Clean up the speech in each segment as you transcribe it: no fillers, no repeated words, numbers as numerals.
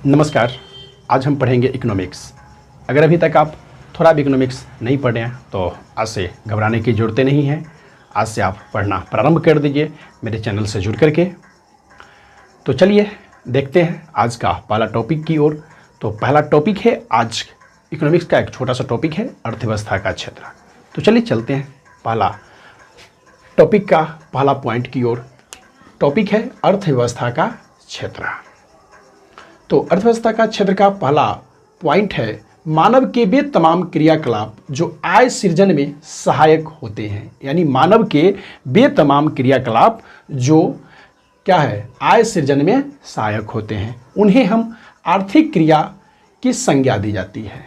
नमस्कार। आज हम पढ़ेंगे इकोनॉमिक्स। अगर अभी तक आप थोड़ा भी इकोनॉमिक्स नहीं पढ़े हैं तो आज से घबराने की ज़रूरत नहीं है। आज से आप पढ़ना प्रारंभ कर दीजिए मेरे चैनल से जुड़ करके। तो चलिए देखते हैं आज का पहला टॉपिक की ओर। तो पहला टॉपिक है आज इकोनॉमिक्स का एक छोटा सा टॉपिक है अर्थव्यवस्था का क्षेत्र। तो चलिए चलते हैं पहला टॉपिक का पहला पॉइंट की ओर। टॉपिक है अर्थव्यवस्था का क्षेत्र। तो अर्थव्यवस्था का क्षेत्र का पहला पॉइंट है मानव के वे तमाम क्रियाकलाप जो आय सृजन में सहायक होते हैं। यानी मानव के वे तमाम क्रियाकलाप जो क्या है आय सृजन में सहायक होते हैं उन्हें हम आर्थिक क्रिया की संज्ञा दी जाती है।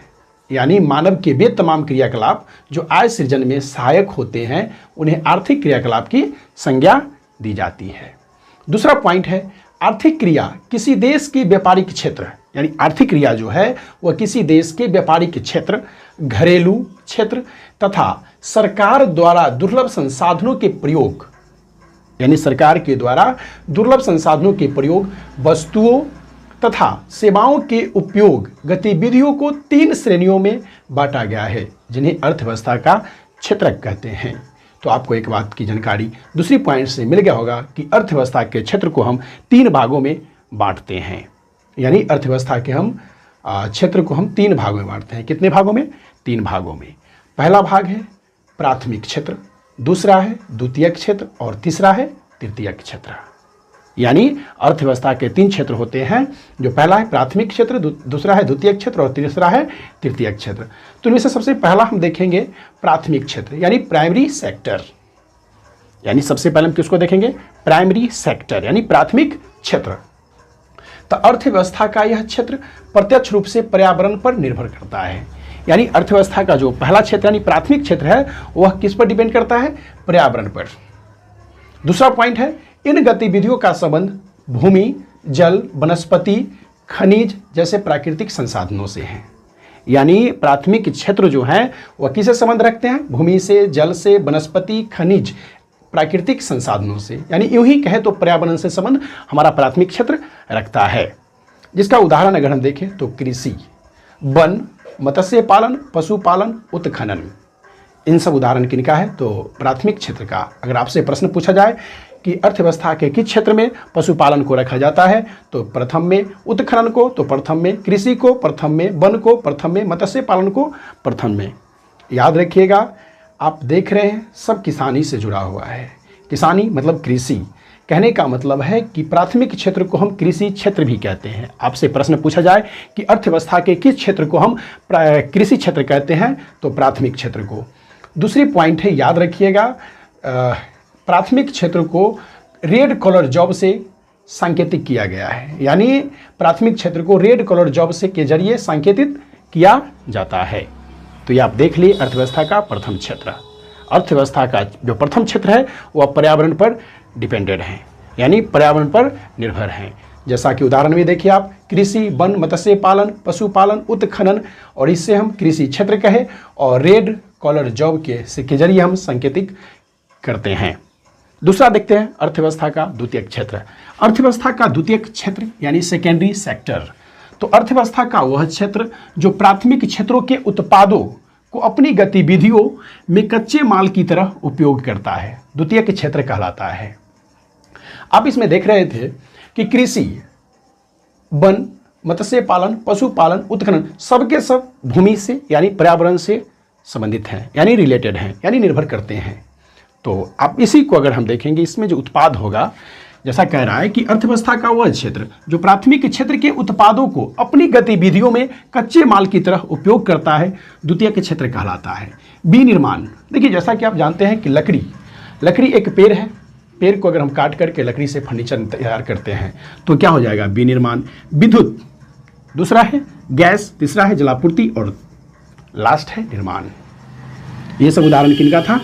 यानी मानव के वे तमाम क्रियाकलाप जो आय सृजन में सहायक होते हैं उन्हें आर्थिक क्रियाकलाप की संज्ञा दी जाती है। दूसरा पॉइंट है आर्थिक क्रिया किसी देश के व्यापारिक क्षेत्र, यानी आर्थिक क्रिया जो है वह किसी देश के व्यापारिक क्षेत्र, घरेलू क्षेत्र तथा सरकार द्वारा दुर्लभ संसाधनों के प्रयोग, यानी सरकार के द्वारा दुर्लभ संसाधनों के प्रयोग, वस्तुओं तथा सेवाओं के उपयोग गतिविधियों को 3 श्रेणियों में बांटा गया है जिन्हें अर्थव्यवस्था का क्षेत्र कहते हैं। तो आपको एक बात की जानकारी दूसरी पॉइंट से मिल गया होगा कि अर्थव्यवस्था के क्षेत्र को हम 3 भागों में बांटते हैं। यानी अर्थव्यवस्था के हम क्षेत्र को हम 3 भागों में बांटते हैं। कितने भागों में? 3 भागों में। पहला भाग है प्राथमिक क्षेत्र, दूसरा है द्वितीयक क्षेत्र और तीसरा है तृतीयक क्षेत्र। यानी अर्थव्यवस्था के 3 क्षेत्र होते हैं, जो पहला है प्राथमिक क्षेत्र, दूसरा है द्वितीयक क्षेत्र और तीसरा है तृतीयक क्षेत्र। तो इनमें से सबसे पहला हम देखेंगे प्राथमिक क्षेत्र यानी प्राइमरी सेक्टर। यानी सबसे पहले हम किसको देखेंगे? प्राइमरी सेक्टर यानी प्राथमिक क्षेत्र। तो अर्थव्यवस्था का यह क्षेत्र प्रत्यक्ष रूप से पर्यावरण पर निर्भर करता है। यानी अर्थव्यवस्था का जो पहला क्षेत्र यानी प्राथमिक क्षेत्र है वह किस पर डिपेंड करता है? पर्यावरण पर। दूसरा पॉइंट है इन गतिविधियों का संबंध भूमि, जल, वनस्पति, खनिज जैसे प्राकृतिक संसाधनों से है। यानी प्राथमिक क्षेत्र जो है वह किससे संबंध रखते हैं? भूमि से, जल से, वनस्पति, खनिज, प्राकृतिक संसाधनों से। यानी यूं ही कहे तो पर्यावरण से संबंध हमारा प्राथमिक क्षेत्र रखता है। जिसका उदाहरण अगर हम देखें तो कृषि, वन, मत्स्य पालन, पशुपालन, उत्खनन, इन सब उदाहरण किनका है? तो प्राथमिक क्षेत्र का। अगर आपसे प्रश्न पूछा जाए कि अर्थव्यवस्था के किस क्षेत्र में पशुपालन को रखा जाता है तो प्रथम में उत्खनन को, तो प्रथम में कृषि को, प्रथम में वन को, प्रथम में मत्स्य पालन को, प्रथम में। याद रखिएगा आप देख रहे हैं सब किसानी से जुड़ा हुआ है। किसानी मतलब कृषि। कहने का मतलब है कि प्राथमिक क्षेत्र को हम कृषि क्षेत्र भी कहते हैं। आपसे प्रश्न पूछा जाए कि अर्थव्यवस्था के किस क्षेत्र को हम कृषि क्षेत्र कहते हैं तो प्राथमिक क्षेत्र को। दूसरी पॉइंट है याद रखिएगा प्राथमिक क्षेत्र को रेड कलर जॉब से सांकेतिक किया गया है। यानी प्राथमिक क्षेत्र को रेड कलर जॉब से के जरिए सांकेतित किया जाता है। तो ये आप देख लिए अर्थव्यवस्था का प्रथम क्षेत्र। अर्थव्यवस्था का जो प्रथम क्षेत्र है वह पर्यावरण पर डिपेंडेड है, यानी पर्यावरण पर निर्भर है। जैसा कि उदाहरण में देखिए आप कृषि, वन, मत्स्य पालन, पशुपालन, उत्खनन, और इससे हम कृषि क्षेत्र कहे और रेड कॉलर जॉब के जरिए हम सांकेतिक करते हैं। दूसरा देखते हैं अर्थव्यवस्था का द्वितीयक क्षेत्र। अर्थव्यवस्था का द्वितीयक क्षेत्र यानी सेकेंडरी सेक्टर। तो अर्थव्यवस्था का वह क्षेत्र जो प्राथमिक क्षेत्रों के उत्पादों को अपनी गतिविधियों में कच्चे माल की तरह उपयोग करता है, द्वितीयक क्षेत्र कहलाता है। आप इसमें देख रहे थे कि कृषि, वन, मत्स्य पालन, पशुपालन, उत्खनन सबके सब भूमि से यानी पर्यावरण से संबंधित हैं, यानी रिलेटेड हैं, यानी निर्भर करते हैं। तो आप इसी को अगर हम देखेंगे इसमें जो उत्पाद होगा, जैसा कह रहा है कि अर्थव्यवस्था का वह क्षेत्र जो प्राथमिक क्षेत्र के उत्पादों को अपनी गतिविधियों में कच्चे माल की तरह उपयोग करता है, द्वितीयक क्षेत्र कहलाता है। विनिर्माण, देखिए जैसा कि आप जानते हैं कि लकड़ी एक पेड़ है। पेड़ को अगर हम काट करके लकड़ी से फर्नीचर तैयार करते हैं तो क्या हो जाएगा? विनिर्माण। विद्युत, दूसरा है गैस, तीसरा है जलापूर्ति और लास्ट है निर्माण। ये सब उदाहरण किनका था?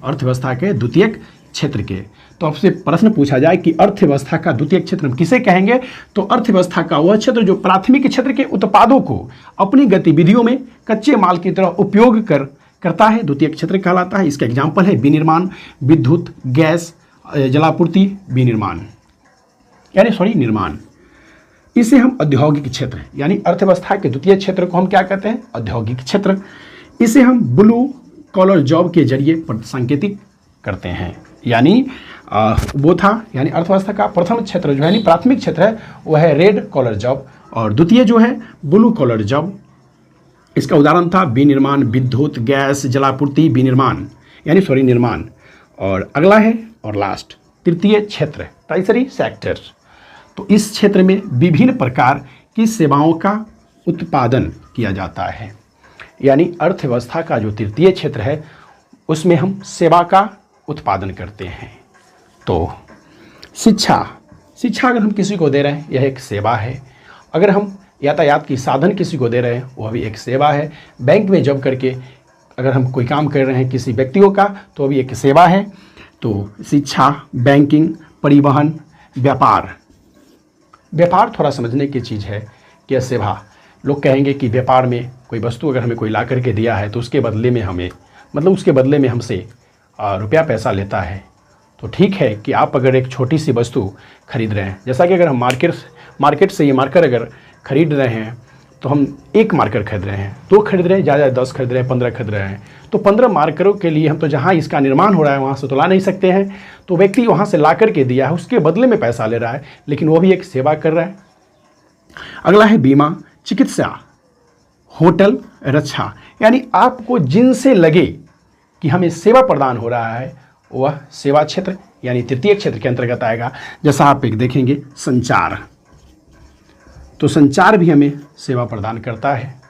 अर्थव्यवस्था के द्वितीयक क्षेत्र के। तो आपसे प्रश्न पूछा जाए कि अर्थव्यवस्था का द्वितीयक क्षेत्र हम किसे कहेंगे तो अर्थव्यवस्था का वह क्षेत्र जो प्राथमिक क्षेत्र के उत्पादों को अपनी गतिविधियों में कच्चे माल की तरह उपयोग करता है, द्वितीयक क्षेत्र कहलाता है। इसका एग्जाम्पल है विनिर्माण, विद्युत, गैस, जलापूर्ति, विनिर्माण यानी निर्माण। इसे हम औद्योगिक क्षेत्र यानी अर्थव्यवस्था के द्वितीय क्षेत्र को हम क्या कहते हैं? औद्योगिक क्षेत्र। इसे हम ब्लू कॉलर जॉब के जरिए संकेतित करते हैं। यानी वो था यानी अर्थव्यवस्था का प्रथम क्षेत्र जो है यानी प्राथमिक क्षेत्र है वो है रेड कॉलर जॉब और द्वितीय जो है ब्लू कॉलर जॉब। इसका उदाहरण था विनिर्माण, विद्युत, गैस, जलापूर्ति, विनिर्माण यानी निर्माण। और अगला है और लास्ट तृतीय क्षेत्र टर्शियरी सेक्टर। तो इस क्षेत्र में विभिन्न प्रकार की सेवाओं का उत्पादन किया जाता है। यानी अर्थव्यवस्था का जो तृतीय क्षेत्र है उसमें हम सेवा का उत्पादन करते हैं। तो शिक्षा अगर हम किसी को दे रहे हैं यह एक सेवा है। अगर हम यातायात की साधन किसी को दे रहे हैं वह भी एक सेवा है। बैंक में जॉब करके अगर हम कोई काम कर रहे हैं किसी व्यक्तियों का तो भी एक सेवा है। तो शिक्षा, बैंकिंग, परिवहन, व्यापार थोड़ा समझने की चीज़ है कि यह सेवा। लोग कहेंगे कि व्यापार में कोई वस्तु अगर हमें कोई ला करके दिया है तो उसके बदले में हमें उसके बदले में हमसे रुपया पैसा लेता है। तो ठीक है कि आप अगर एक छोटी सी वस्तु खरीद रहे हैं, जैसा कि अगर हम मार्केट से ये मार्कर अगर खरीद रहे हैं तो हम एक मार्कर खरीद रहे हैं, 2 खरीद रहे हैं, ज़्यादा 10 खरीद रहे हैं, 15 खरीद रहे हैं, तो 15 मार्करों के लिए हम तो जहाँ इसका निर्माण हो रहा है वहाँ से तो ला नहीं सकते हैं। तो व्यक्ति वहाँ से ला करके दिया है उसके बदले में पैसा ले रहा है, लेकिन वो भी एक सेवा कर रहा है। अगला है बीमा, चिकित्सा, होटल, रक्षा। यानी आपको जिनसे लगे कि हमें सेवा प्रदान हो रहा है वह सेवा क्षेत्र यानी तृतीय क्षेत्र के अंतर्गत आएगा। जैसा आप एक देखेंगे संचार, तो संचार भी हमें सेवा प्रदान करता है।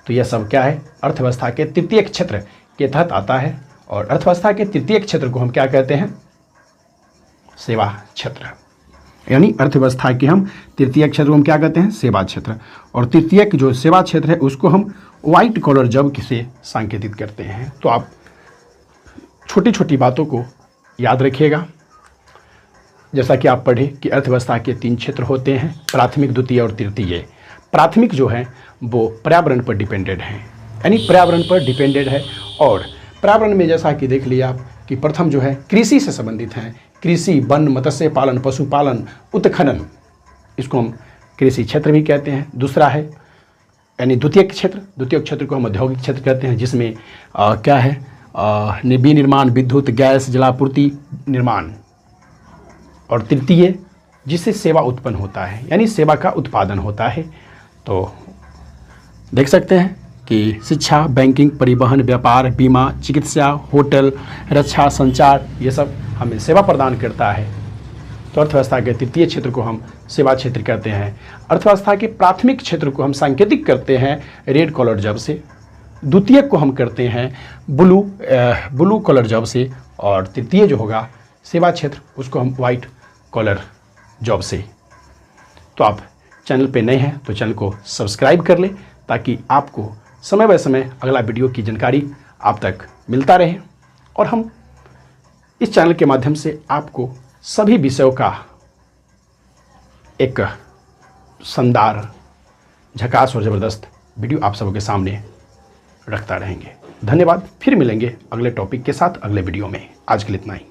तो यह सब क्या है? अर्थव्यवस्था के तृतीय क्षेत्र के तहत आता है। और अर्थव्यवस्था के तृतीय क्षेत्र को हम क्या कहते हैं? सेवा क्षेत्र। यानी अर्थव्यवस्था के हम तृतीय क्षेत्र को हम क्या कहते हैं? सेवा क्षेत्र। और तृतीय जो सेवा क्षेत्र है उसको हम व्हाइट कॉलर जॉब से संकेतित करते हैं। तो आप छोटी छोटी बातों को याद रखिएगा। जैसा कि आप पढ़े कि अर्थव्यवस्था के 3 क्षेत्र होते हैं, प्राथमिक, द्वितीय और तृतीय। प्राथमिक जो है वो पर्यावरण पर डिपेंडेड है, यानी पर्यावरण पर डिपेंडेड है। और पर्यावरण में जैसा कि देख लिया आप कि प्रथम जो है कृषि से संबंधित हैं, कृषि, वन, मत्स्य पालन, पशुपालन, उत्खनन, इसको हम कृषि क्षेत्र भी कहते हैं। दूसरा है यानी द्वितीय क्षेत्र को हम औद्योगिक क्षेत्र कहते हैं, जिसमें क्या है विनिर्माण, विद्युत, गैस, जलापूर्ति, निर्माण। और तृतीय जिससे सेवा उत्पन्न होता है यानी सेवा का उत्पादन होता है। तो देख सकते हैं कि शिक्षा, बैंकिंग, परिवहन, व्यापार, बीमा, चिकित्सा, होटल, रक्षा, संचार, ये सब हमें सेवा प्रदान करता है। तो अर्थव्यवस्था के तृतीय क्षेत्र को हम सेवा क्षेत्र कहते हैं। अर्थव्यवस्था के प्राथमिक क्षेत्र को हम सांकेतिक करते हैं रेड कॉलर जॉब से, द्वितीय को हम करते हैं ब्लू कॉलर जॉब से, और तृतीय जो होगा सेवा क्षेत्र उसको हम व्हाइट कॉलर जॉब से। तो आप चैनल पे नए हैं तो चैनल को सब्सक्राइब कर लें ताकि आपको समय बाय समय अगला वीडियो की जानकारी आप तक मिलता रहे। और हम इस चैनल के माध्यम से आपको सभी विषयों का एक शानदार, झकास और ज़बरदस्त वीडियो आप सबके सामने रखता रहेंगे। धन्यवाद। फिर मिलेंगे अगले टॉपिक के साथ अगले वीडियो में। आज के लिए इतना ही।